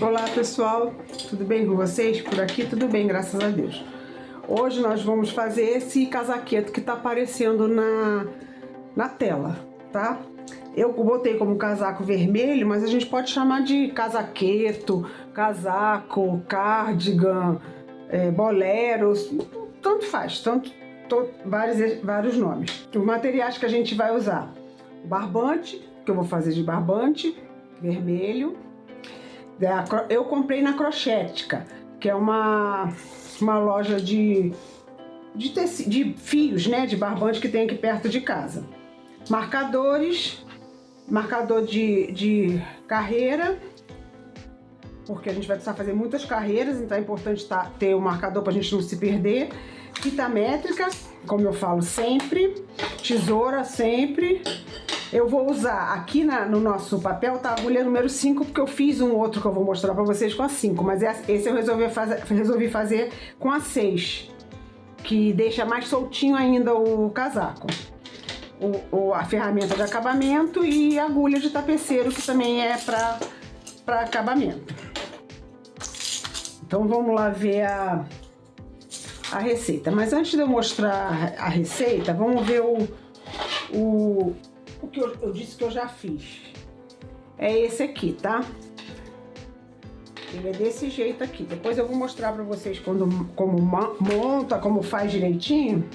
Olá pessoal, tudo bem com vocês? Por aqui tudo bem, graças a Deus. Hoje nós vamos fazer esse casaqueto que tá aparecendo na tela, tá? Eu botei como casaco vermelho, mas a gente pode chamar de casaqueto, casaco, cardigan, bolero, tanto faz, vários nomes. Os materiais que a gente vai usar: o barbante, que eu vou fazer de barbante vermelho. Eu comprei na Crochética, que é uma loja de fios, né, de barbante que tem aqui perto de casa. Marcadores, marcador de carreira, porque a gente vai precisar fazer muitas carreiras, então é importante ter um marcador para a gente não se perder. Fita métrica, como eu falo sempre, tesoura sempre. Eu vou usar aqui no nosso papel, tá, a agulha número 5, porque eu fiz um outro que eu vou mostrar pra vocês com a 5, mas esse eu resolvi fazer com a 6, que deixa mais soltinho ainda o casaco. A ferramenta de acabamento e a agulha de tapeceiro, que também é para acabamento. Então vamos lá ver a receita. Mas antes de eu mostrar a receita, vamos ver o que eu disse que eu já fiz. É esse aqui, tá? Ele é desse jeito aqui. Depois eu vou mostrar pra vocês como monta, como faz direitinho.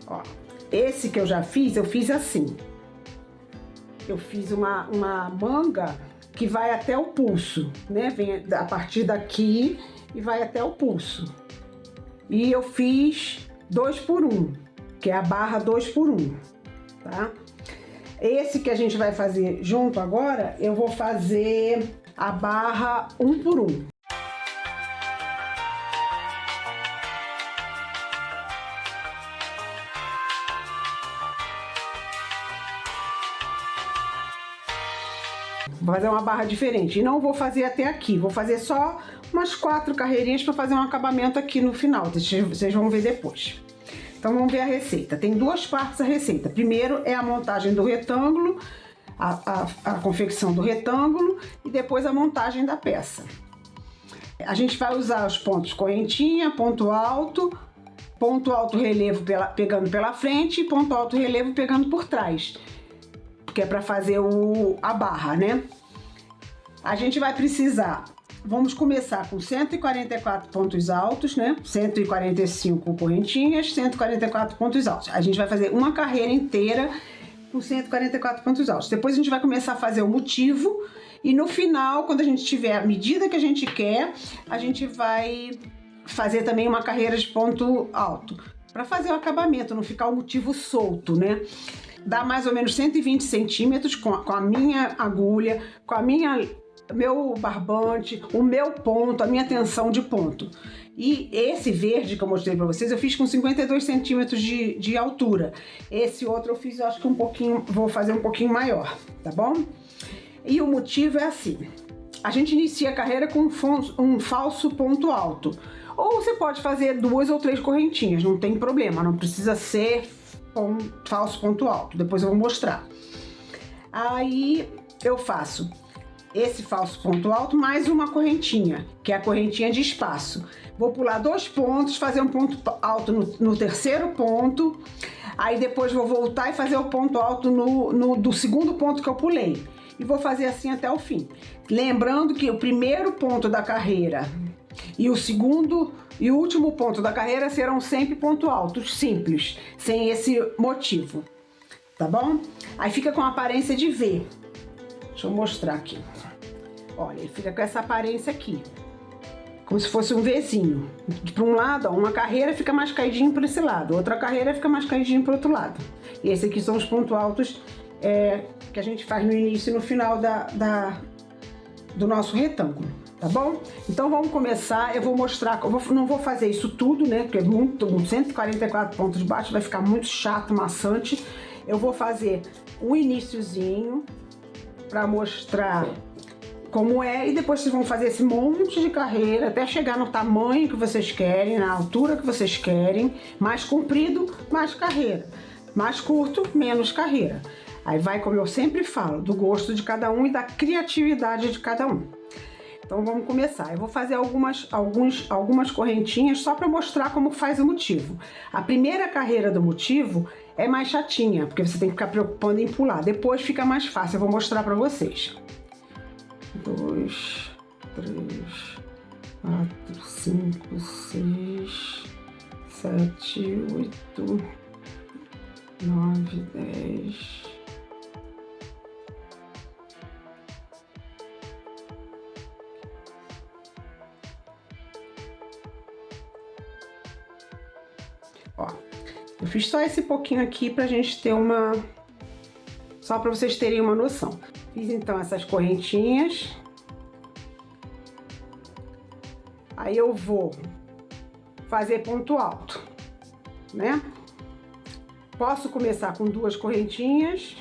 Ó, esse que eu já fiz, eu fiz assim. Eu fiz uma manga que vai até o pulso, né? Vem a partir daqui e vai até o pulso. E eu fiz 2 por 1, que é a barra 2 por 1. Tá? Esse que a gente vai fazer junto agora, eu vou fazer a barra 1 por 1. Vou fazer uma barra diferente e não vou fazer até aqui, vou fazer só umas 4 carreirinhas para fazer um acabamento aqui no final, vocês vão ver depois. Então vamos ver a receita. Tem 2 partes a receita. Primeiro é a montagem do retângulo, a confecção do retângulo, e depois a montagem da peça. A gente vai usar os pontos correntinha, ponto alto relevo pegando pela frente e ponto alto relevo pegando por trás, que é para fazer a barra, né? A gente vai precisar. Vamos começar com 144 pontos altos, né? 145 correntinhas, 144 pontos altos. A gente vai fazer uma carreira inteira com 144 pontos altos. Depois a gente vai começar a fazer o motivo e no final, quando a gente tiver a medida que a gente quer, a gente vai fazer também uma carreira de ponto alto, para fazer o acabamento, não ficar o motivo solto, né? Dá mais ou menos 120 centímetros com a minha agulha, com meu barbante, o meu ponto, a minha tensão de ponto. E esse verde que eu mostrei pra vocês, eu fiz com 52 centímetros de altura. Esse outro eu fiz, eu acho que vou fazer um pouquinho maior, tá bom? E o motivo é assim: a gente inicia a carreira com um falso ponto alto. Ou você pode fazer 2 ou 3 correntinhas, não tem problema, não precisa ser falso ponto alto, depois eu vou mostrar. Aí eu faço esse falso ponto alto mais uma correntinha, que é a correntinha de espaço. Vou pular 2 pontos, fazer um ponto alto no terceiro ponto, aí depois vou voltar e fazer o ponto alto do segundo ponto que eu pulei. E vou fazer assim até o fim. Lembrando que o primeiro ponto da carreira e o segundo e o último ponto da carreira serão sempre ponto altos simples, sem esse motivo, tá bom? Aí fica com a aparência de V. Deixa eu mostrar aqui. Olha, ele fica com essa aparência aqui, como se fosse um Vzinho. Para um lado, ó, uma carreira fica mais caidinho para esse lado, outra carreira fica mais caidinho para o outro lado. E esse aqui são os pontos altos que a gente faz no início e no final do nosso retângulo, tá bom? Então vamos começar. Eu vou mostrar, não vou fazer isso tudo, né? Porque 144 pontos de baixo vai ficar muito chato, maçante. Eu vou fazer um iniciozinho para mostrar como é, e depois vocês vão fazer esse monte de carreira até chegar no tamanho que vocês querem, na altura que vocês querem, mais comprido, mais carreira, mais curto, menos carreira. Aí vai, como eu sempre falo, do gosto de cada um e da criatividade de cada um. Então vamos começar. Eu vou fazer algumas correntinhas só para mostrar como faz o motivo. A primeira carreira do motivo é mais chatinha, porque você tem que ficar preocupando em pular. Depois fica mais fácil, eu vou mostrar para vocês. 2, 3, 4, 5, 6, 7, 8, 9, 10... Ó, eu fiz só esse pouquinho aqui pra gente ter uma... Só pra vocês terem uma noção. Fiz então essas correntinhas. Aí eu vou fazer ponto alto, né? Posso começar com 2 correntinhas,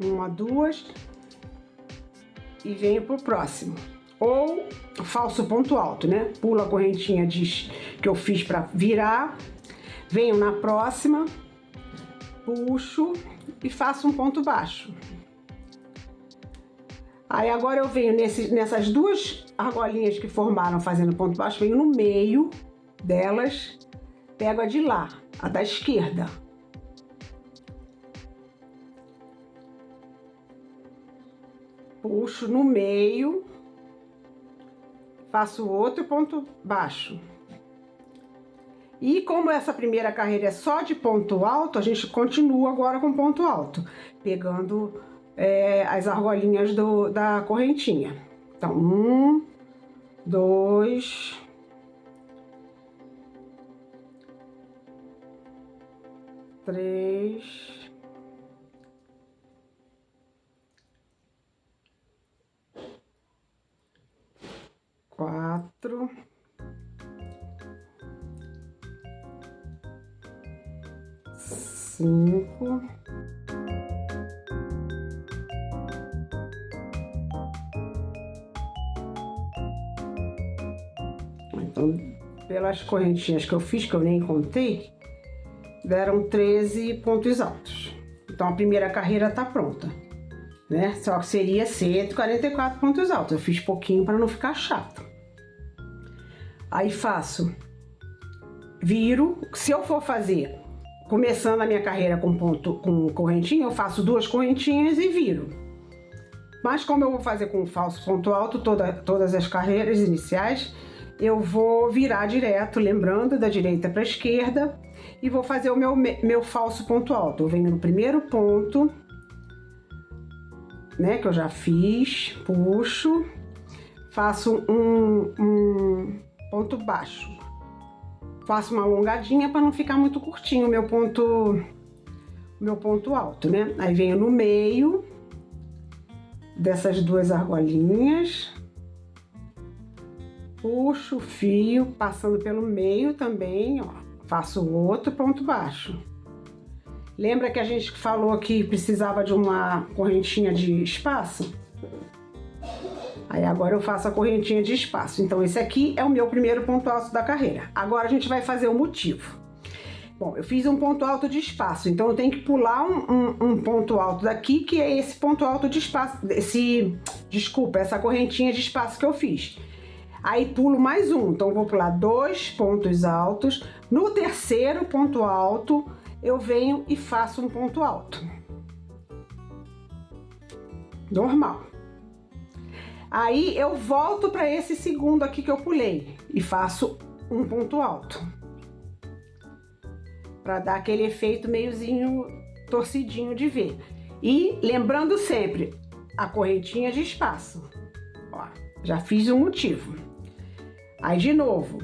1, 2, e venho pro próximo. Ou falso ponto alto, né? Pulo a correntinha que eu fiz pra virar, venho na próxima, puxo e faço um ponto baixo. Aí agora eu venho nessas 2 argolinhas que formaram fazendo ponto baixo, venho no meio delas, pego a de lá, a da esquerda. Puxo no meio, faço outro ponto baixo. E como essa primeira carreira é só de ponto alto, a gente continua agora com ponto alto, pegando as argolinhas da correntinha. Então, 1, 2, 3, 4, 5, então, pelas correntinhas que eu fiz, que eu nem contei, deram 13 pontos altos. Então a primeira carreira tá pronta, né? Só que seria 144 pontos altos. Eu fiz pouquinho para não ficar chato. Aí faço, viro. Se eu for fazer começando a minha carreira com correntinha, eu faço 2 correntinhas e viro. Mas como eu vou fazer com falso ponto alto todas as carreiras iniciais, eu vou virar direto, lembrando da direita para a esquerda, e vou fazer o meu falso ponto alto. Eu venho no primeiro ponto, né, que eu já fiz, puxo, faço um ponto baixo. Faço uma alongadinha para não ficar muito curtinho o meu ponto alto, né? Aí venho no meio dessas 2 argolinhas, puxo o fio, passando pelo meio também, ó, faço outro ponto baixo. Lembra que a gente falou que precisava de uma correntinha de espaço? Aí agora eu faço a correntinha de espaço. Então esse aqui é o meu primeiro ponto alto da carreira. Agora a gente vai fazer o motivo. Bom, eu fiz um ponto alto de espaço, então eu tenho que pular um ponto alto daqui, que é esse ponto alto de espaço, essa correntinha de espaço que eu fiz. Aí pulo mais um, então eu vou pular 2 pontos altos. No terceiro ponto alto, eu venho e faço um ponto alto. Normal. Aí eu volto para esse segundo aqui que eu pulei e faço um ponto alto. Para dar aquele efeito meiozinho torcidinho de V. E lembrando sempre, a correntinha de espaço. Ó, já fiz um motivo. Aí de novo,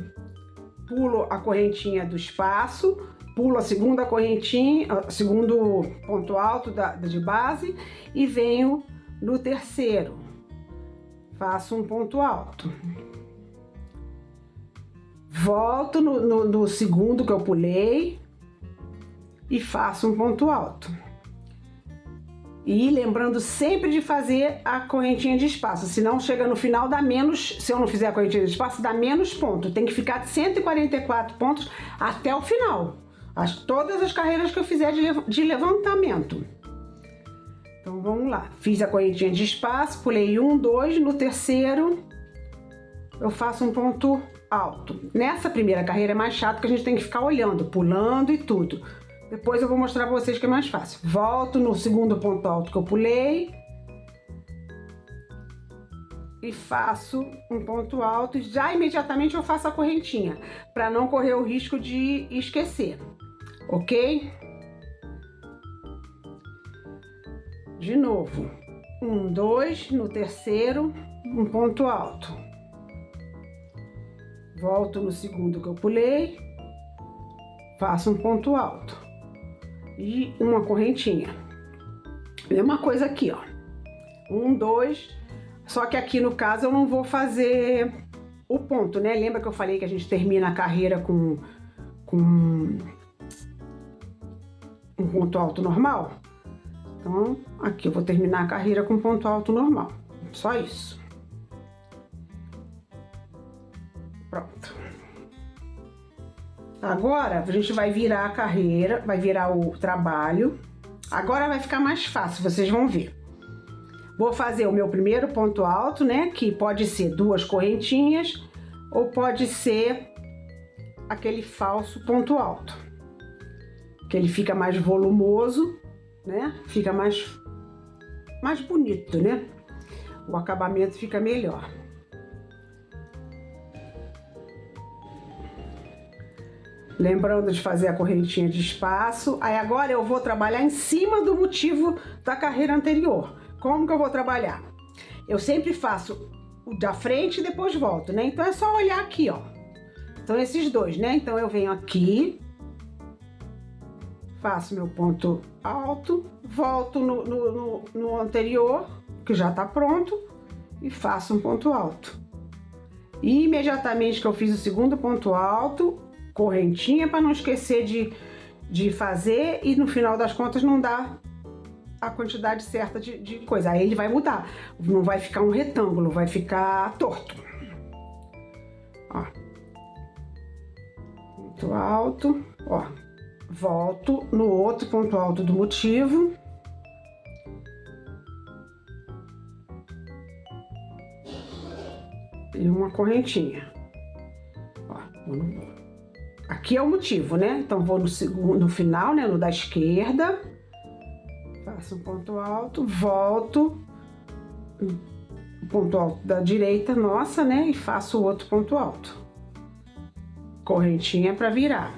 pulo a correntinha do espaço, pulo a segunda correntinha, segundo ponto alto de base e venho no terceiro. Faço um ponto alto. Volto no segundo que eu pulei e faço um ponto alto. E lembrando sempre de fazer a correntinha de espaço, senão chega no final dá menos, se eu não fizer a correntinha de espaço, dá menos ponto. Tem que ficar de 144 pontos até o final. Todas as carreiras que eu fizer de levantamento. Então vamos lá. Fiz a correntinha de espaço, pulei 1, 2, no terceiro eu faço um ponto alto. Nessa primeira carreira é mais chato que a gente tem que ficar olhando, pulando e tudo. Depois eu vou mostrar pra vocês que é mais fácil. Volto no segundo ponto alto que eu pulei e faço um ponto alto. Já imediatamente eu faço a correntinha, para não correr o risco de esquecer, ok? De novo, 1, 2, no terceiro, um ponto alto. Volto no segundo que eu pulei, faço um ponto alto e uma correntinha. Mesma coisa aqui, ó. 1, 2, só que aqui no caso eu não vou fazer o ponto, né? Lembra que eu falei que a gente termina a carreira com um ponto alto normal? Então, aqui eu vou terminar a carreira com ponto alto normal. Só isso. Pronto. Agora a gente vai virar a carreira, vai virar o trabalho. Agora vai ficar mais fácil, vocês vão ver. Vou fazer o meu primeiro ponto alto, né? Que pode ser 2 correntinhas ou pode ser aquele falso ponto alto. Que ele fica mais volumoso, né? Fica mais bonito, né? O acabamento fica melhor. Lembrando de fazer a correntinha de espaço. Aí agora eu vou trabalhar em cima do motivo da carreira anterior. Como que eu vou trabalhar? Eu sempre faço o da frente e depois volto, né? Então é só olhar aqui, ó. Então esses dois, né? Então eu venho aqui, faço meu ponto alto, volto no anterior, que já tá pronto, e faço um ponto alto. E imediatamente que eu fiz o segundo ponto alto, correntinha para não esquecer de fazer e no final das contas não dá a quantidade certa de coisa. Aí ele vai mudar, não vai ficar um retângulo, vai ficar torto. Ó. Ponto alto, ó. Volto no outro ponto alto do motivo. E uma correntinha. Ó, aqui é o motivo, né? Então vou no final, né? No da esquerda. Faço um ponto alto, volto. O ponto alto da direita, nossa, né? E faço o outro ponto alto. Correntinha para virar.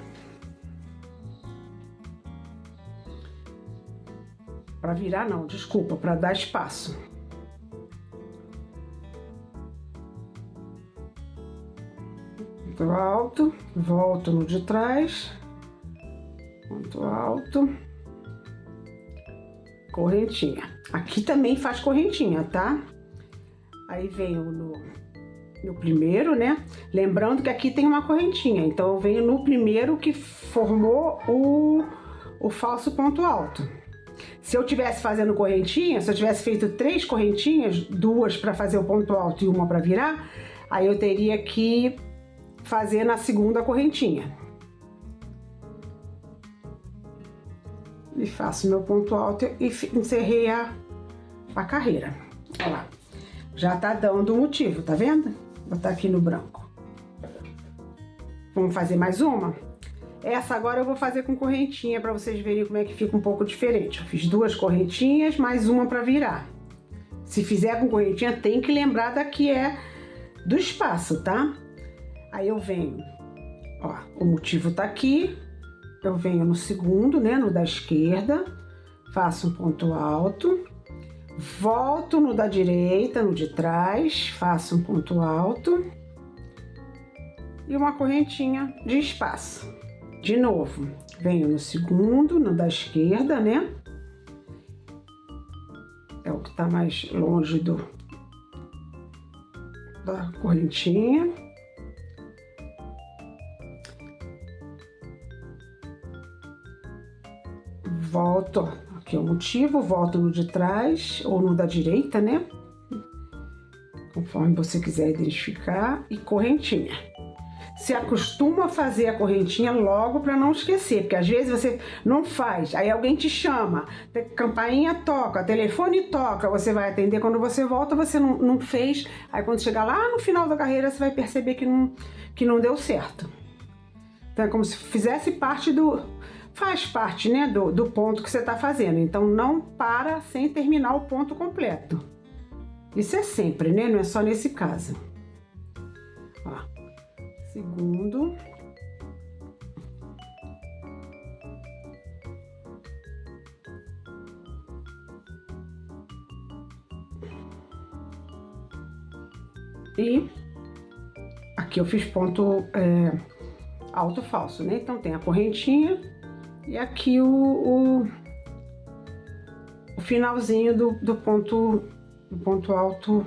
Para virar não, desculpa, para dar espaço. Ponto alto, volto no de trás, ponto alto, correntinha. Aqui também faz correntinha, tá? Aí venho no primeiro, né? Lembrando que aqui tem uma correntinha, então eu venho no primeiro que formou o falso ponto alto. Se eu tivesse fazendo correntinha, se eu tivesse feito 3 correntinhas, 2 para fazer o ponto alto e uma para virar, aí eu teria que fazer na segunda correntinha. E faço meu ponto alto e encerrei a carreira. Olha lá. Já tá dando o motivo, tá vendo? Vou botar aqui no branco. Vamos fazer mais uma? Essa agora eu vou fazer com correntinha para vocês verem como é que fica um pouco diferente. Eu fiz 2 correntinhas, mais uma para virar. Se fizer com correntinha, tem que lembrar da que é do espaço, tá? Aí eu venho, ó, o motivo tá aqui, eu venho no segundo, né, no da esquerda, faço um ponto alto, volto no da direita, no de trás, faço um ponto alto e uma correntinha de espaço. De novo, venho no segundo, no da esquerda, né, é o que tá mais longe da correntinha. Volto, aqui é o motivo, volto no de trás ou no da direita, né? Conforme você quiser identificar, e correntinha. se acostuma a fazer a correntinha logo para não esquecer, porque às vezes você não faz, aí alguém te chama, a campainha toca, o telefone toca, você vai atender, quando você volta você não fez, aí quando chegar lá no final da carreira você vai perceber que não deu certo. Então é como se fizesse parte faz parte, né, do ponto que você está fazendo, então não para sem terminar o ponto completo. Isso é sempre, né, não é só nesse caso. Ó. Segundo. E aqui eu fiz ponto alto falso, né? Então tem a correntinha e aqui o finalzinho do ponto alto.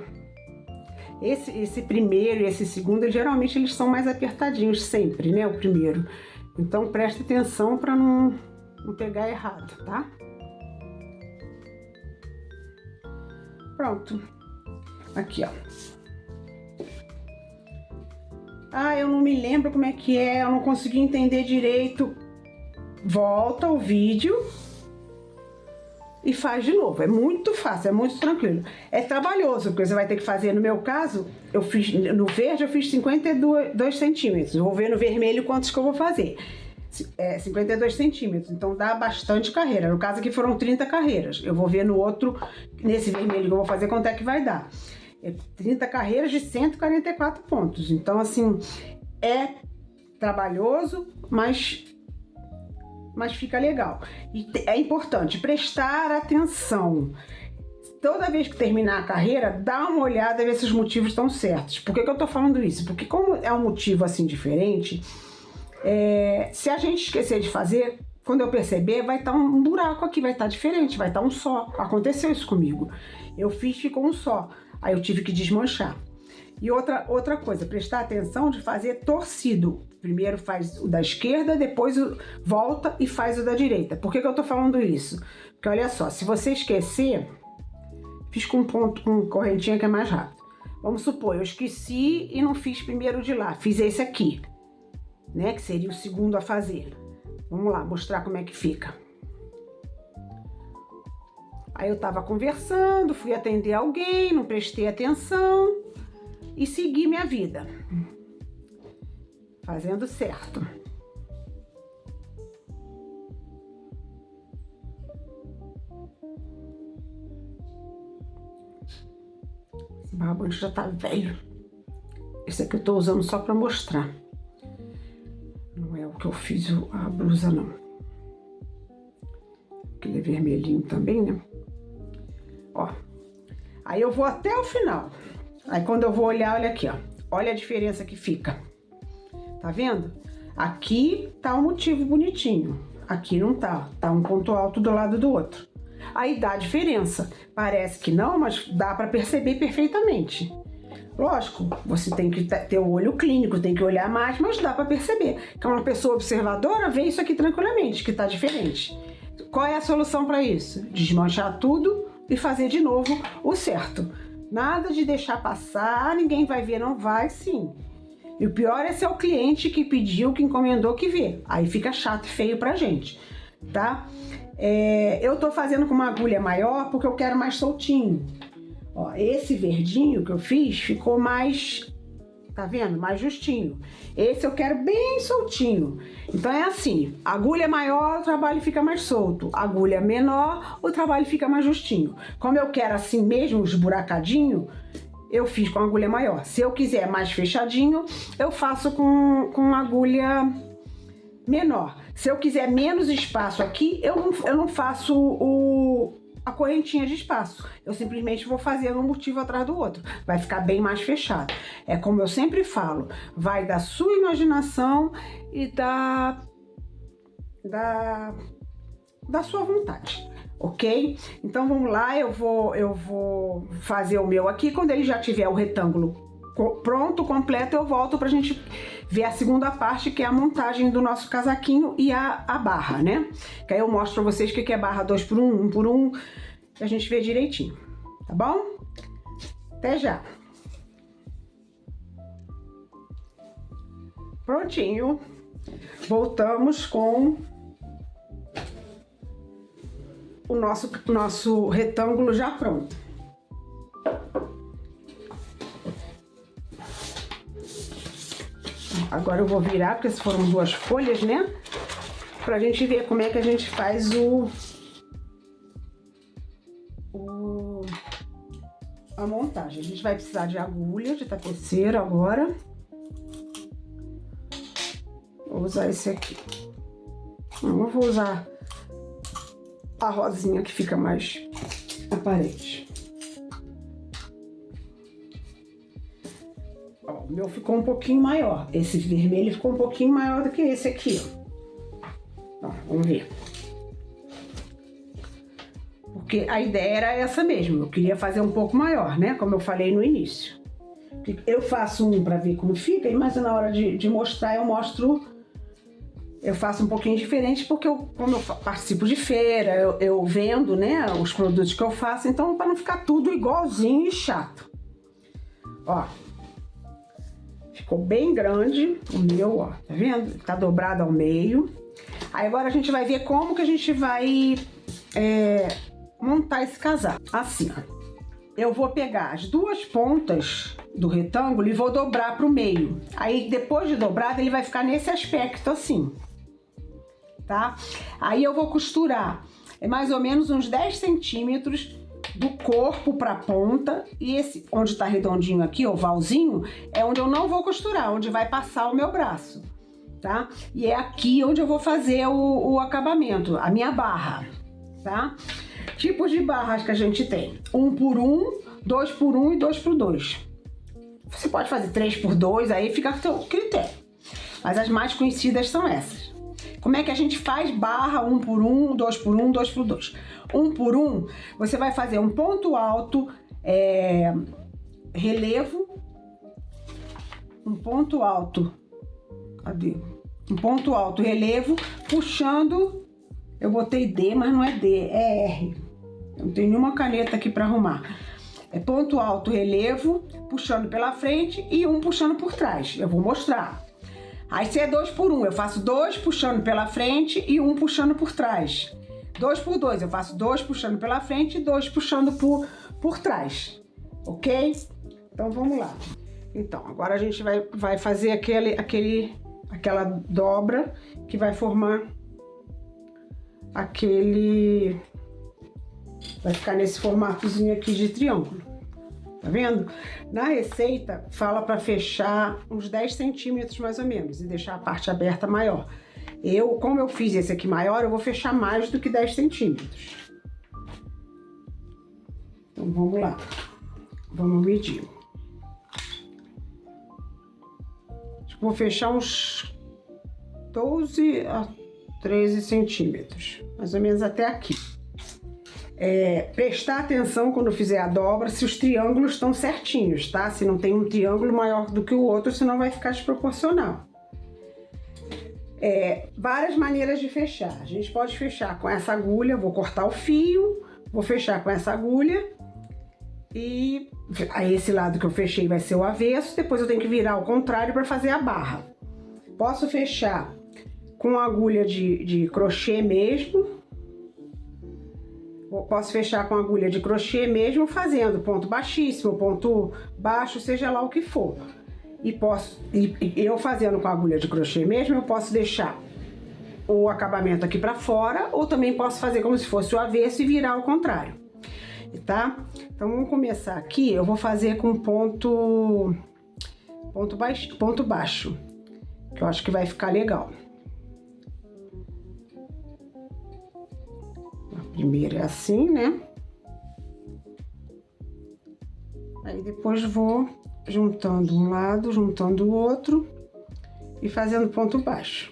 Esse primeiro e esse segundo, geralmente eles são mais apertadinhos sempre, né? O primeiro. Então presta atenção para não pegar errado, tá? Pronto. Aqui, ó. Ah, eu não me lembro como é que é, eu não consegui entender direito. Volta o vídeo e faz de novo. É muito fácil, é muito tranquilo. É trabalhoso, porque você vai ter que fazer, no meu caso, eu fiz no verde, eu fiz 52 centímetros. Eu vou ver no vermelho quantos que eu vou fazer. 52 centímetros, então dá bastante carreira. No caso aqui foram 30 carreiras. Eu vou ver no outro, nesse vermelho que eu vou fazer, quanto é que vai dar. 30 carreiras de 144 pontos. Então, assim, é trabalhoso, mas fica legal. E é importante prestar atenção. Toda vez que terminar a carreira, dá uma olhada e ver se os motivos estão certos. Por que eu tô falando isso? Porque como é um motivo assim diferente, se a gente esquecer de fazer, quando eu perceber, vai estar um buraco aqui, vai estar diferente, vai estar um só. Aconteceu isso comigo. Eu fiz, ficou um só. Aí eu tive que desmanchar. E outra coisa, prestar atenção de fazer torcido. Primeiro faz o da esquerda, depois volta e faz o da direita. Por que eu tô falando isso? Porque olha só, se você esquecer, fiz com correntinha que é mais rápido. Vamos supor, eu esqueci e não fiz primeiro de lá, fiz esse aqui, né? Que seria o segundo a fazer. Vamos lá, mostrar como é que fica. Aí eu tava conversando, fui atender alguém, não prestei atenção e segui minha vida, fazendo certo. Esse barbante já tá velho. Esse aqui eu tô usando só pra mostrar. Não é o que eu fiz a blusa, não. Aquele é vermelhinho também, né? Ó. Aí eu vou até o final. Aí quando eu vou olhar, olha aqui, ó. Olha a diferença que fica. Tá vendo? Aqui tá um motivo bonitinho. Aqui não tá. Tá um ponto alto do lado do outro. Aí dá diferença. Parece que não, mas dá pra perceber perfeitamente. Lógico, você tem que ter o olho clínico, tem que olhar mais, mas dá pra perceber. Então uma pessoa observadora vê isso aqui tranquilamente, que tá diferente. Qual é a solução para isso? Desmanchar tudo e fazer de novo o certo. Nada de deixar passar, ninguém vai ver, não vai, sim. E o pior é ser o cliente que pediu, que encomendou, que vê. Aí fica chato e feio pra gente, tá? Eu tô fazendo com uma agulha maior porque eu quero mais soltinho. Ó, esse verdinho que eu fiz ficou mais, tá vendo? Mais justinho. Esse eu quero bem soltinho. Então é assim, agulha maior, o trabalho fica mais solto. Agulha menor, o trabalho fica mais justinho. Como eu quero assim mesmo, esburacadinho, eu fiz com agulha maior. Se eu quiser mais fechadinho, eu faço com agulha menor. Se eu quiser menos espaço aqui, eu não faço a correntinha de espaço. Eu simplesmente vou fazer um motivo atrás do outro. Vai ficar bem mais fechado. É como eu sempre falo, vai da sua imaginação e da sua vontade, ok? Então vamos lá, eu vou fazer o meu aqui. Quando ele já tiver o retângulo pronto, completo, eu volto pra gente ver a segunda parte, que é a montagem do nosso casaquinho e a barra, né? Que aí eu mostro pra vocês o que é barra 2x1, 1x1, que a gente vê direitinho, tá bom? Até já! Prontinho. Voltamos com o nosso retângulo já pronto. Agora eu vou virar, porque foram 2 folhas, né? Pra gente ver como é que a gente faz a montagem. A gente vai precisar de agulha, de tapeceira agora. Vou usar esse aqui. Não, eu vou usar a rosinha que fica mais aparente. Ó, o meu ficou um pouquinho maior. Esse vermelho ficou um pouquinho maior do que esse aqui, ó. Ó, vamos ver. Porque a ideia era essa mesmo. Eu queria fazer um pouco maior, né? Como eu falei no início. Eu faço um para ver como fica, mas na hora de mostrar eu faço um pouquinho diferente, porque como eu participo de feira, eu vendo, né, os produtos que eu faço, então para não ficar tudo igualzinho e chato. Ó, ficou bem grande o meu, ó, tá vendo? Tá dobrado ao meio. Aí agora a gente vai ver como que a gente vai montar esse casaco. Assim, ó. Eu vou pegar as 2 pontas do retângulo e vou dobrar para o meio. Aí depois de dobrado ele vai ficar nesse aspecto assim, tá? Aí eu vou costurar mais ou menos uns 10 centímetros do corpo para a ponta, e esse onde tá redondinho aqui, ovalzinho, é onde eu não vou costurar, onde vai passar o meu braço, tá? E é aqui onde eu vou fazer o acabamento, a minha barra, tá? Tipos de barras que a gente tem: 1 por 1, 2 por 1 e 2 por 2. Você pode fazer 3 por 2, aí fica a seu critério. Mas as mais conhecidas são essas. Como é que a gente faz barra 1 por 1, 2 por 1, 2 por 2? 1 por 1, você vai fazer um ponto alto, relevo, um ponto alto, cadê? Um ponto alto, relevo, puxando. Eu botei D, mas não é D, é R. Eu não tenho nenhuma caneta aqui para arrumar. É ponto alto, relevo, puxando pela frente e um puxando por trás. Eu vou mostrar. Aí se é 2 por 1, eu faço 2 puxando pela frente e um puxando por trás. 2 por 2, eu faço 2 puxando pela frente e 2 puxando por trás. Ok? Então vamos lá. Então, agora a gente vai fazer aquela dobra que vai formar vai ficar nesse formatozinho aqui de triângulo, tá vendo? Na receita fala para fechar uns 10 centímetros mais ou menos e deixar a parte aberta maior. Como eu fiz esse aqui maior, eu vou fechar mais do que 10 centímetros. Então vamos lá, vamos medir. Vou fechar uns 12 a 13 centímetros, mais ou menos até aqui. Prestar atenção quando fizer a dobra se os triângulos estão certinhos, tá? Se não tem um triângulo maior do que o outro, senão vai ficar desproporcional. Várias maneiras de fechar. A gente pode fechar com essa agulha, vou cortar o fio, vou fechar com essa agulha e aí esse lado que eu fechei vai ser o avesso, depois eu tenho que virar ao contrário para fazer a barra. Posso fechar com agulha de crochê mesmo, posso fechar com agulha de crochê mesmo fazendo ponto baixíssimo, ponto baixo, seja lá o que for. E eu fazendo com agulha de crochê mesmo, eu posso deixar o acabamento aqui para fora, ou também posso fazer como se fosse o avesso e virar ao contrário, tá? Então vamos começar aqui, eu vou fazer com ponto baixo, que eu acho que vai ficar legal. Primeiro é assim, né? Aí depois vou juntando um lado, juntando o outro e fazendo ponto baixo.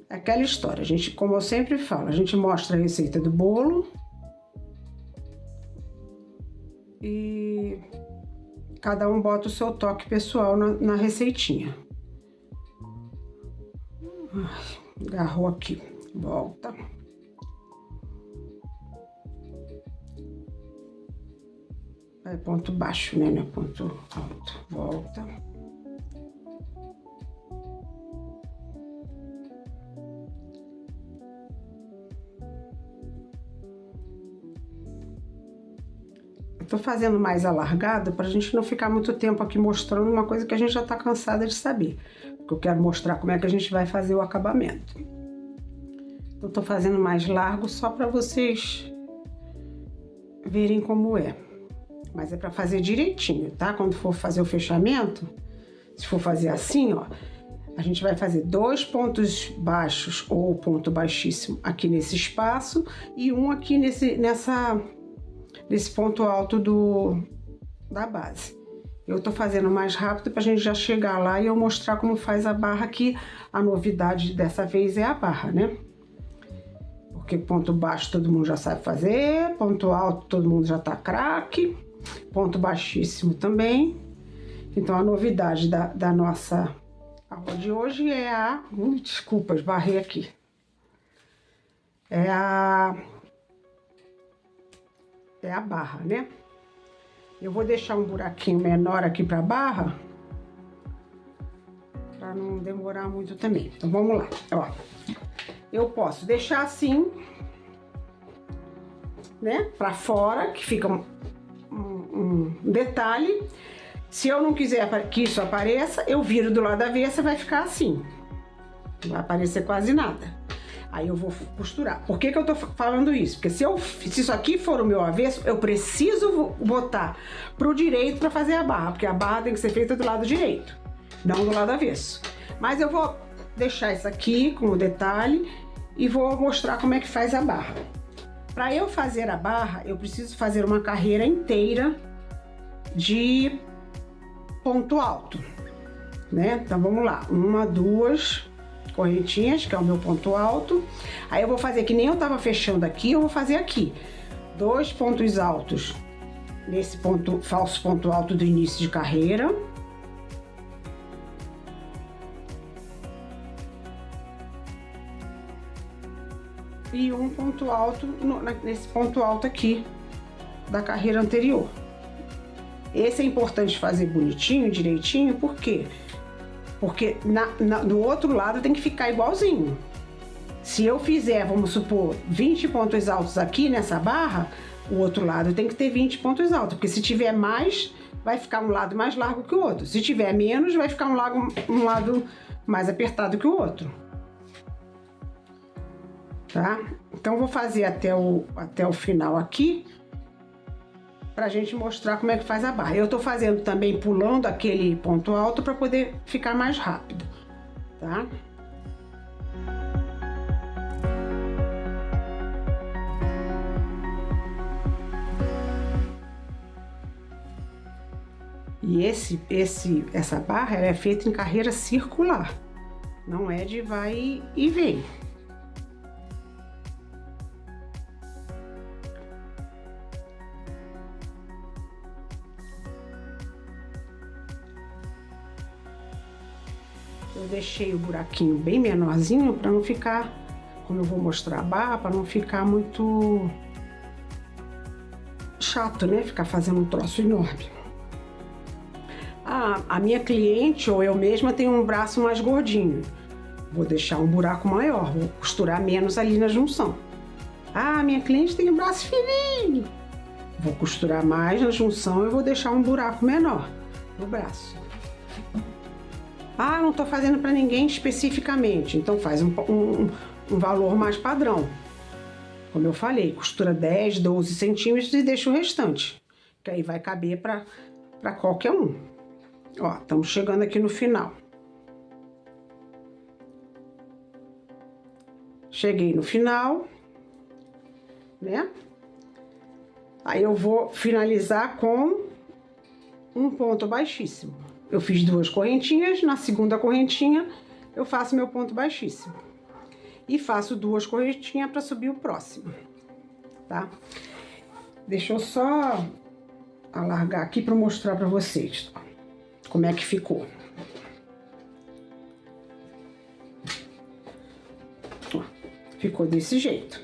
Aquela história, como eu sempre falo, a gente mostra a receita do bolo e cada um bota o seu toque pessoal na receitinha. Ai, agarrou aqui. Volta. Ponto baixo, né? Ponto alto. Volta. tô fazendo mais alargado pra gente não ficar muito tempo aqui mostrando uma coisa que a gente já tá cansada de saber. Porque eu quero mostrar como é que a gente vai fazer o acabamento. Então, tô fazendo mais largo só pra vocês verem como é. Mas é pra fazer direitinho, tá? Quando for fazer o fechamento, se for fazer assim, ó, a gente vai fazer 2 pontos baixos ou ponto baixíssimo aqui nesse espaço e um aqui nesse ponto alto da base. Eu tô fazendo mais rápido pra gente já chegar lá e eu mostrar como faz a barra aqui. A novidade dessa vez é a barra, né? Porque ponto baixo todo mundo já sabe fazer, ponto alto todo mundo já tá craque, ponto baixíssimo também. Então a novidade da nossa aula de hoje é a... desculpa, esbarrei aqui. É a barra, né? Eu vou deixar um buraquinho menor aqui pra barra, pra não demorar muito também. Então vamos lá, ó. Eu posso deixar assim, né? Pra fora, que fica um detalhe. Se eu não quiser que isso apareça, eu viro do lado avesso e vai ficar assim. Não vai aparecer quase nada. Aí eu vou costurar. Por que eu tô falando isso? Porque se isso aqui for o meu avesso, eu preciso botar pro direito pra fazer a barra. Porque a barra tem que ser feita do lado direito, não do lado avesso. Mas eu vou deixar isso aqui como detalhe e vou mostrar como é que faz a barra. Para eu fazer a barra, eu preciso fazer uma carreira inteira de ponto alto, né? Então vamos lá, 1, 2 correntinhas, que é o meu ponto alto. Aí eu vou fazer que nem eu tava fechando aqui, eu vou fazer aqui 2 pontos altos nesse falso ponto alto do início de carreira. E um ponto alto nesse ponto alto aqui da carreira anterior. Esse é importante fazer bonitinho, direitinho, por quê? Porque do outro lado tem que ficar igualzinho. Se eu fizer, vamos supor, 20 pontos altos aqui nessa barra, o outro lado tem que ter 20 pontos altos, porque se tiver mais, vai ficar um lado mais largo que o outro. Se tiver menos, vai ficar um lado mais apertado que o outro. Tá? Então vou fazer até o final aqui pra gente mostrar como é que faz a barra. Eu tô fazendo também pulando aquele ponto alto para poder ficar mais rápido, tá? E essa barra ela é feita em carreira circular, não é de vai e vem. Eu deixei o buraquinho bem menorzinho para não ficar, como eu vou mostrar a barra, para não ficar muito chato, né? Ficar fazendo um troço enorme. A minha cliente ou eu mesma tem um braço mais gordinho. Vou deixar um buraco maior, vou costurar menos ali na junção. Minha cliente tem um braço fininho. Vou costurar mais na junção e vou deixar um buraco menor no braço. Não tô fazendo para ninguém especificamente, então faz um valor mais padrão. Como eu falei, costura 10, 12 centímetros e deixa o restante, que aí vai caber para qualquer um. Ó, estamos chegando aqui no final. Cheguei no final, né? Aí eu vou finalizar com um ponto baixíssimo. Eu fiz 2 correntinhas, na segunda correntinha eu faço meu ponto baixíssimo. E faço 2 correntinhas para subir o próximo, tá? Deixa eu só alargar aqui para mostrar para vocês como é que ficou. Ficou desse jeito,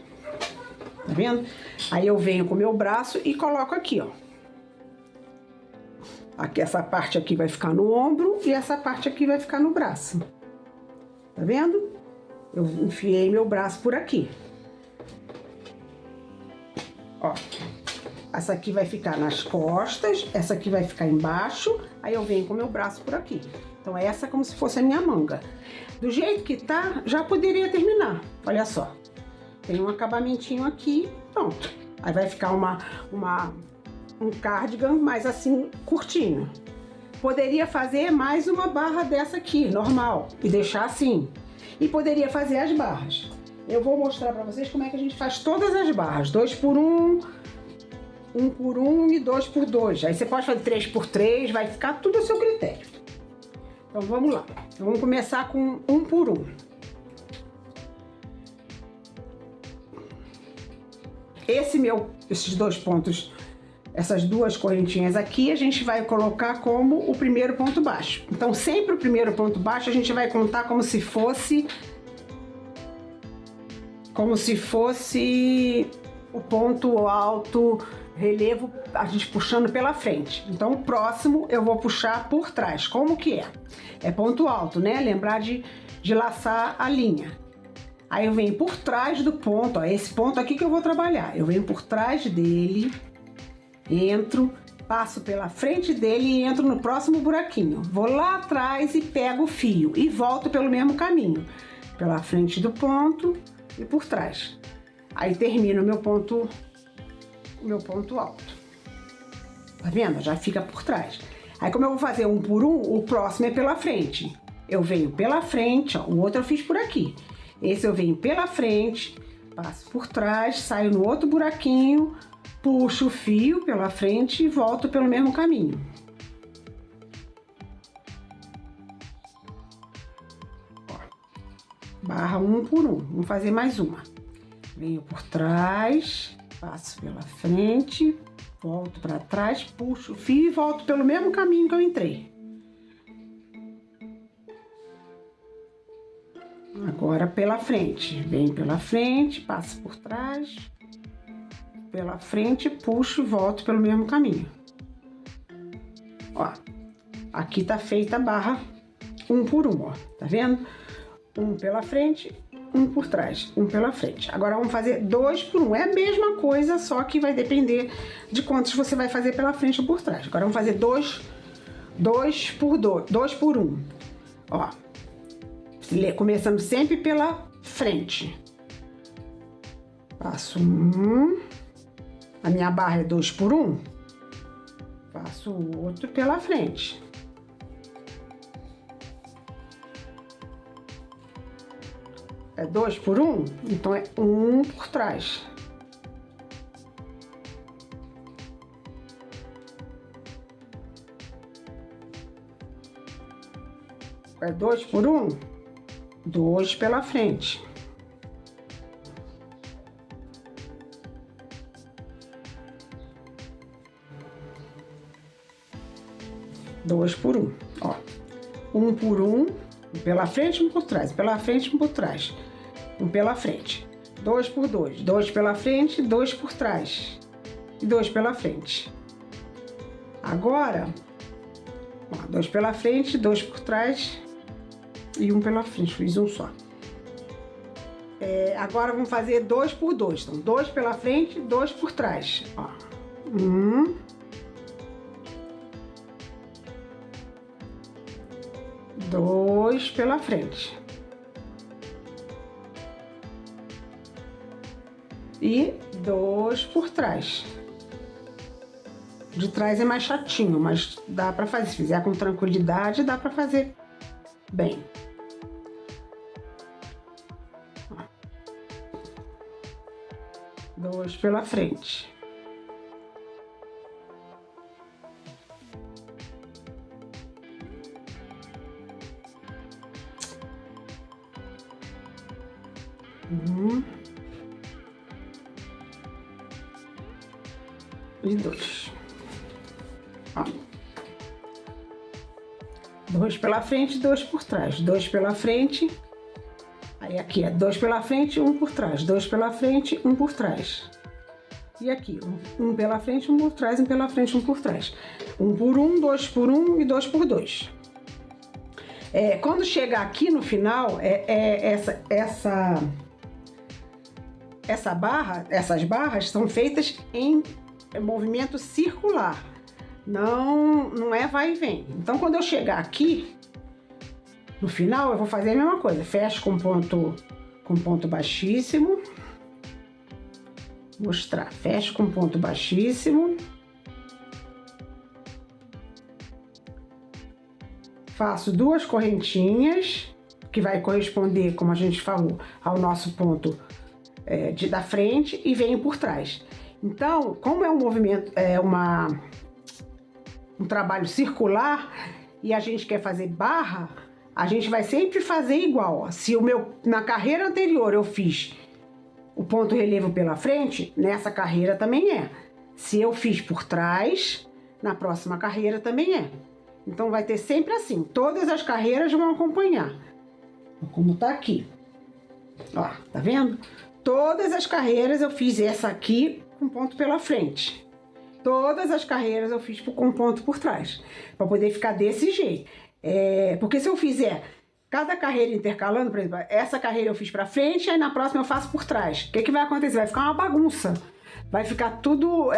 tá vendo? Aí eu venho com o meu braço e coloco aqui, ó. Aqui, essa parte aqui vai ficar no ombro e essa parte aqui vai ficar no braço. Tá vendo? Eu enfiei meu braço por aqui. Ó. Essa aqui vai ficar nas costas, essa aqui vai ficar embaixo, aí eu venho com o meu braço por aqui. Então essa é como se fosse a minha manga. Do jeito que tá, já poderia terminar. Olha só. Tem um acabamentinho aqui, pronto. Aí vai ficar um cardigan mais assim, curtinho. Poderia fazer mais uma barra dessa aqui, normal, e deixar assim. E poderia fazer as barras. Eu vou mostrar pra vocês como é que a gente faz todas as barras. 2 por 1, 1 por 1 e 2 por 2. Aí você pode fazer 3 por 3, vai ficar tudo a seu critério. Então vamos lá. Vamos começar com 1 por 1. Esses dois pontos, essas duas correntinhas aqui, a gente vai colocar como o primeiro ponto baixo. Então sempre o primeiro ponto baixo a gente vai contar como se fosse o ponto alto, relevo, a gente puxando pela frente. Então o próximo eu vou puxar por trás. Como que é? É ponto alto, né? Lembrar de laçar a linha. Aí eu venho por trás do ponto, ó, esse ponto aqui que eu vou trabalhar. Eu venho por trás dele, entro, passo pela frente dele e entro no próximo buraquinho. Vou lá atrás e pego o fio e volto pelo mesmo caminho. Pela frente do ponto e por trás. Aí termino o meu ponto alto. Tá vendo? Já fica por trás. Aí como eu vou fazer 1 por 1, o próximo é pela frente. Eu venho pela frente, ó, o outro eu fiz por aqui. Esse eu venho pela frente, passo por trás, saio no outro buraquinho, puxo o fio pela frente e volto pelo mesmo caminho. Ó, barra 1 por 1. Vamos fazer mais uma. Venho por trás, passo pela frente, volto para trás, puxo o fio e volto pelo mesmo caminho que eu entrei. Agora pela frente, venho pela frente, passo por trás, pela frente, puxo e volto pelo mesmo caminho. Ó, aqui tá feita a barra 1 por 1, ó, tá vendo? 1 pela frente, 1 por trás, 1 pela frente. Agora vamos fazer 2 por 1, é a mesma coisa, só que vai depender de quantos você vai fazer pela frente ou por trás. Agora vamos fazer 2 por 1, ó. Começando sempre pela frente. Passo 1. A minha barra é 2 por 1. Passo o outro pela frente. É 2 por 1, então é 1 por trás. É 2 por 1. 2 pela frente. Dois por 1, ó. 1 por 1, pela frente, 1 por trás, pela frente, 1 por trás, 1 pela frente. 2 por 2, 2 pela frente, 2 por trás e 2 pela frente. Agora, ó, 2 pela frente, 2 por trás e 1 pela frente, fiz um só. Agora vamos fazer 2 por 2, então 2 pela frente, 2 por trás, ó. 1, 2 pela frente e 2 por trás. De trás é mais chatinho, mas dá pra fazer, se fizer com tranquilidade, dá pra fazer bem. 2 pela frente. E 2. 2 pela frente, 2 por trás. 2 pela frente. Aí aqui é 2 pela frente, 1 por trás. 2 pela frente, 1 por trás. E aqui, 1 pela frente, 1 por trás, 1 pela frente, 1 por trás. 1 por 1, 2 por 1 e 2 por 2. Quando chegar aqui no final, essas barras são feitas em movimento circular, não é vai e vem. Então, quando eu chegar aqui, no final, eu vou fazer a mesma coisa. Fecho com ponto baixíssimo. Mostrar. Fecho com ponto baixíssimo. Faço 2 correntinhas, que vai corresponder, como a gente falou, ao nosso ponto da frente, e venho por trás. Então, como é um movimento, um trabalho circular, e a gente quer fazer barra, a gente vai sempre fazer igual. Ó. Se na carreira anterior eu fiz o ponto relevo pela frente, nessa carreira também é. Se eu fiz por trás, na próxima carreira também é. Então vai ter sempre assim, todas as carreiras vão acompanhar. Como tá aqui. Ó, tá vendo? Todas as carreiras eu fiz essa aqui com ponto pela frente. Todas as carreiras eu fiz com ponto por trás. Para poder ficar desse jeito. Porque se eu fizer cada carreira intercalando, por exemplo, essa carreira eu fiz pra frente, aí na próxima eu faço por trás. O que vai acontecer? Vai ficar uma bagunça. Vai ficar tudo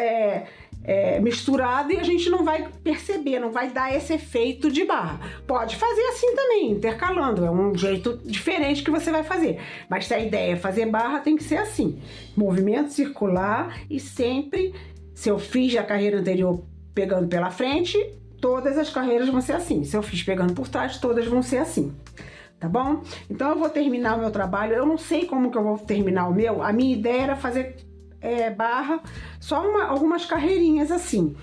misturado e a gente não vai perceber, não vai dar esse efeito de barra. Pode fazer assim também, intercalando. É um jeito diferente que você vai fazer. Mas se a ideia é fazer barra, tem que ser assim. Movimento circular e sempre, se eu fiz a carreira anterior pegando pela frente, todas as carreiras vão ser assim. Se eu fiz pegando por trás, todas vão ser assim. Tá bom? Então eu vou terminar o meu trabalho. Eu não sei como que eu vou terminar o meu. A minha ideia era fazer barra, só algumas carreirinhas assim,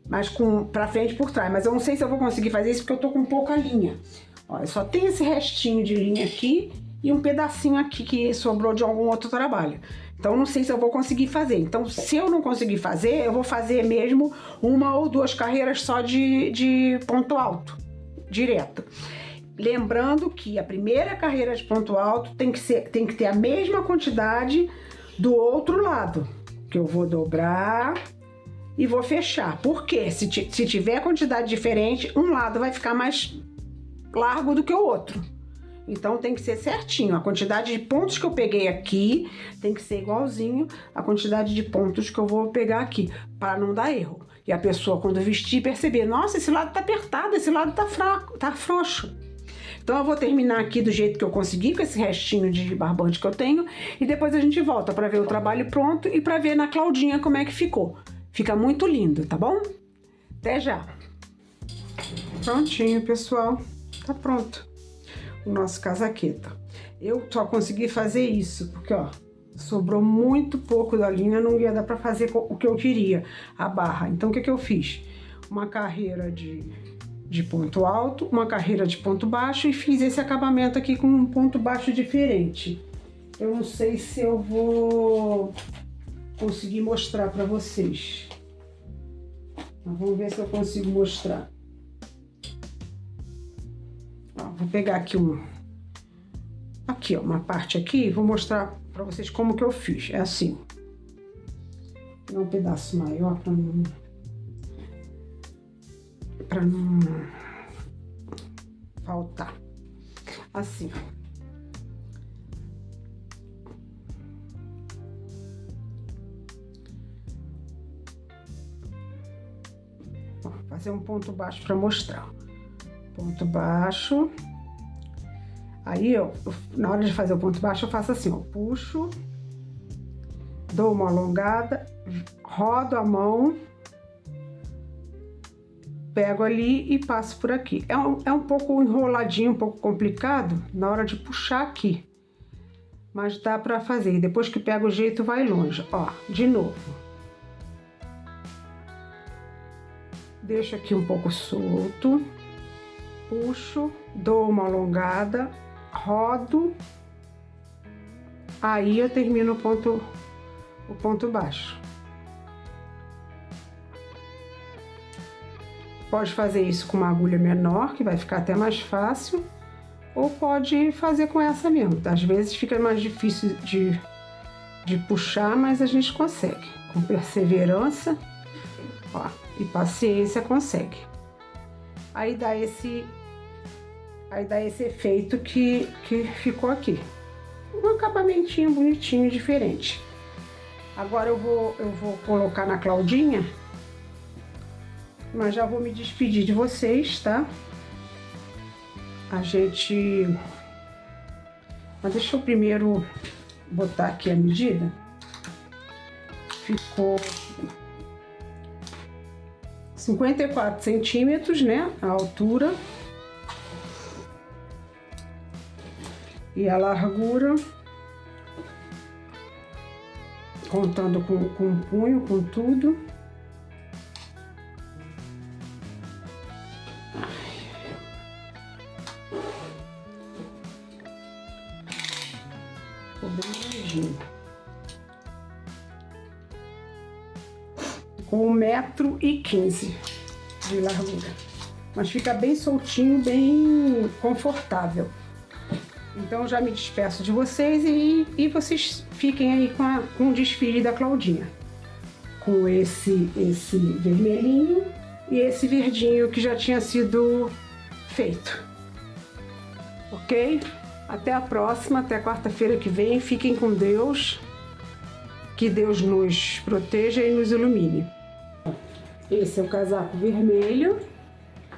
mas pra frente e por trás. Mas eu não sei se eu vou conseguir fazer isso porque eu tô com pouca linha. Olha, só tem esse restinho de linha aqui e um pedacinho aqui que sobrou de algum outro trabalho. Então não sei se eu vou conseguir fazer. Então se eu não conseguir fazer, eu vou fazer mesmo 1 ou 2 carreiras só de ponto alto, direto. Lembrando que a primeira carreira de ponto alto tem que ter a mesma quantidade do outro lado, que eu vou dobrar e vou fechar. Porque se tiver quantidade diferente, um lado vai ficar mais largo do que o outro. Então tem que ser certinho. A quantidade de pontos que eu peguei aqui tem que ser igualzinho à quantidade de pontos que eu vou pegar aqui, para não dar erro. E a pessoa, quando vestir, perceber: nossa, esse lado tá apertado, esse lado tá fraco, tá frouxo. Então eu vou terminar aqui do jeito que eu consegui, com esse restinho de barbante que eu tenho, e depois a gente volta para ver o trabalho pronto e para ver na Claudinha como é que ficou. Fica muito lindo, tá bom? Até já! Prontinho, pessoal. Tá pronto o nosso casaqueta. Eu só consegui fazer isso porque, ó, sobrou muito pouco da linha, não ia dar para fazer o que eu queria, a barra. Então o que eu fiz? Uma carreira de ponto alto, uma carreira de ponto baixo e fiz esse acabamento aqui com um ponto baixo diferente. Eu não sei se eu vou conseguir mostrar para vocês. Mas vamos ver se eu consigo mostrar. Ó, vou pegar aqui uma parte aqui e vou mostrar para vocês como que eu fiz. É assim. Vou dar um pedaço maior para não faltar. Assim. Ó, fazer um ponto baixo para mostrar. Ponto baixo. Aí na hora de fazer o ponto baixo eu faço assim, ó, puxo, dou uma alongada, rodo a mão, pego ali e passo por aqui. É um pouco enroladinho, um pouco complicado na hora de puxar aqui, mas dá pra fazer. E depois que pega o jeito, vai longe. Ó, de novo. Deixo aqui um pouco solto, puxo, dou uma alongada, rodo, aí eu termino o ponto baixo. Pode fazer isso com uma agulha menor, que vai ficar até mais fácil, ou pode fazer com essa mesmo. Às vezes fica mais difícil de puxar, mas a gente consegue. Com perseverança, ó, e paciência consegue. Aí dá esse efeito que ficou aqui. Um acabamentinho bonitinho, diferente. Agora eu vou colocar na Claudinha, mas já vou me despedir de vocês, tá? Mas deixa eu primeiro botar aqui a medida. Ficou 54 centímetros, né? A altura. E a largura, contando com o punho, com tudo. Ficou bem grandinho. Com 1,15 m de largura. Mas fica bem soltinho, bem confortável. Então já me despeço de vocês e vocês fiquem aí com o desfile da Claudinha. Com esse vermelhinho e esse verdinho que já tinha sido feito. Ok? Até a próxima, até quarta-feira que vem. Fiquem com Deus. Que Deus nos proteja e nos ilumine. Esse é o casaco vermelho,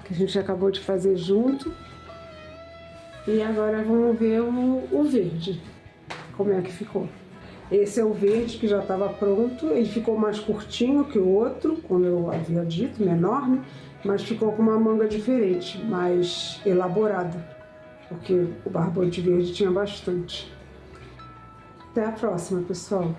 que a gente acabou de fazer junto. E agora vamos ver o verde, como é que ficou. Esse é o verde que já estava pronto, ele ficou mais curtinho que o outro, como eu havia dito, menor, né? Mas ficou com uma manga diferente, mais elaborada, porque o barbante verde tinha bastante. Até a próxima, pessoal!